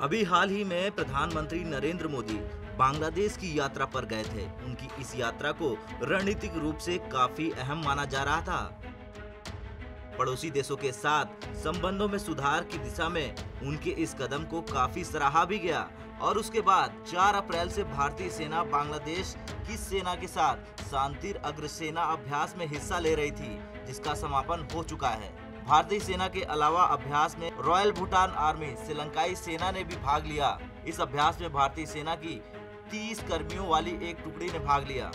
अभी हाल ही में प्रधानमंत्री नरेंद्र मोदी बांग्लादेश की यात्रा पर गए थे। उनकी इस यात्रा को रणनीतिक रूप से काफी अहम माना जा रहा था। पड़ोसी देशों के साथ संबंधों में सुधार की दिशा में उनके इस कदम को काफी सराहा भी गया और उसके बाद 4 अप्रैल से भारतीय सेना बांग्लादेश की सेना के साथ शांतिर अग्रसेना अभ्यास में हिस्सा ले रही थी, जिसका समापन हो चुका है। भारतीय सेना के अलावा अभ्यास में रॉयल भूटान आर्मी श्रीलंकाई सेना ने भी भाग लिया। इस अभ्यास में भारतीय सेना की 30 कर्मियों वाली एक टुकड़ी ने भाग लिया।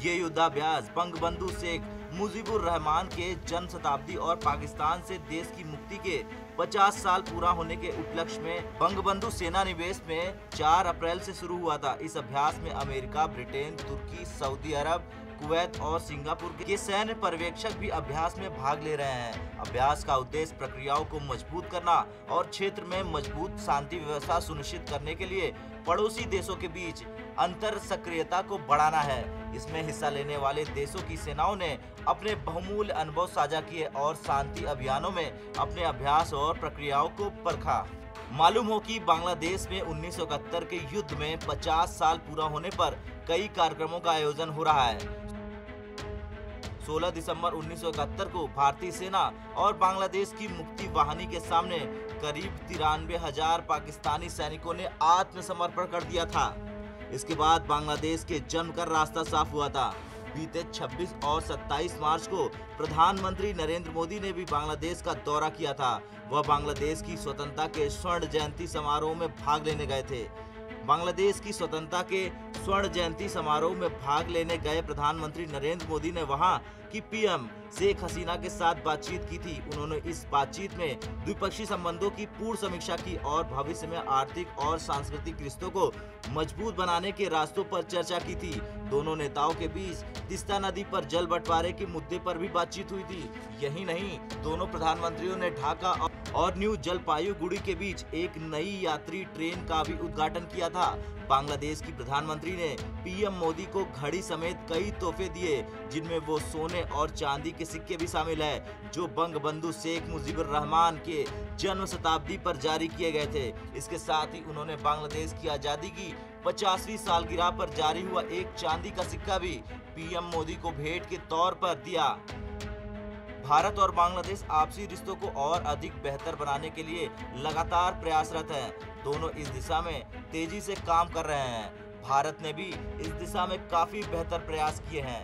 ये युद्धाभ्यास बंगबंधु शेख मुजीबुर रहमान के जन्म शताब्दी और पाकिस्तान से देश की मुक्ति के 50 साल पूरा होने के उपलक्ष्य में बंगबंधु सेना निवेश में 4 अप्रैल से शुरू हुआ था। इस अभ्यास में अमेरिका, ब्रिटेन, तुर्की, सऊदी अरब, कुवैत और सिंगापुर के सैन्य पर्यवेक्षक भी अभ्यास में भाग ले रहे हैं। अभ्यास का उद्देश्य प्रक्रियाओं को मजबूत करना और क्षेत्र में मजबूत शांति व्यवस्था सुनिश्चित करने के लिए पड़ोसी देशों के बीच अंतर सक्रियता को बढ़ाना है। इसमें हिस्सा लेने वाले देशों की सेनाओं ने अपने बहुमूल्य अनुभव साझा किए और शांति अभियानों में अपने अभ्यास और प्रक्रियाओं को परखा। मालूम हो कि बांग्लादेश में 1971 के युद्ध में 50 साल पूरा होने पर कई कार्यक्रमों का आयोजन हो रहा है। 16 दिसंबर 1971 को भारतीय सेना और बांग्लादेश की मुक्ति वाहिनी के सामने करीब 93,000 पाकिस्तानी सैनिकों ने आत्मसमर्पण कर दिया था। इसके बाद बांग्लादेश के जन्म का रास्ता साफ हुआ था। बीते 26 और 27 मार्च को प्रधानमंत्री नरेंद्र मोदी ने भी बांग्लादेश का दौरा किया था। वह बांग्लादेश की स्वतंत्रता के स्वर्ण जयंती समारोह में भाग लेने गए थे। बांग्लादेश की स्वतंत्रता के स्वर्ण जयंती समारोह में भाग लेने गए प्रधानमंत्री नरेंद्र मोदी ने वहां की पीएम शेख हसीना के साथ बातचीत की थी। उन्होंने इस बातचीत में द्विपक्षीय संबंधों की पूर्ण समीक्षा की और भविष्य में आर्थिक और सांस्कृतिक रिश्तों को मजबूत बनाने के रास्तों पर चर्चा की थी। दोनों नेताओं के बीच तीस्ता नदी पर जल बंटवारे के मुद्दे पर भी बातचीत हुई थी। यही नहीं, दोनों प्रधानमंत्रियों ने ढाका और न्यू जलपाईगुड़ी के बीच एक नई यात्री ट्रेन का भी उद्घाटन किया था। बांग्लादेश की प्रधानमंत्री ने पीएम मोदी को घड़ी समेत कई तोहफे दिए, जिनमें वो सोने और चांदी के सिक्के भी शामिल है, जो बंगबंधु शेख मुजीबुर रहमान के जन्म शताब्दी पर जारी किए गए थे। इसके साथ ही उन्होंने बांग्लादेश की आजादी की 50वीं सालगिरह पर जारी हुआ एक चांदी का सिक्का भी पीएम मोदी को भेंट के तौर पर दिया। भारत और बांग्लादेश आपसी रिश्तों को और अधिक बेहतर बनाने के लिए लगातार प्रयासरत हैं। दोनों इस दिशा में तेजी से काम कर रहे हैं। भारत ने भी इस दिशा में काफी बेहतर प्रयास किए हैं।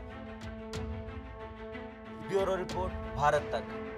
ब्यूरो रिपोर्ट, भारत तक।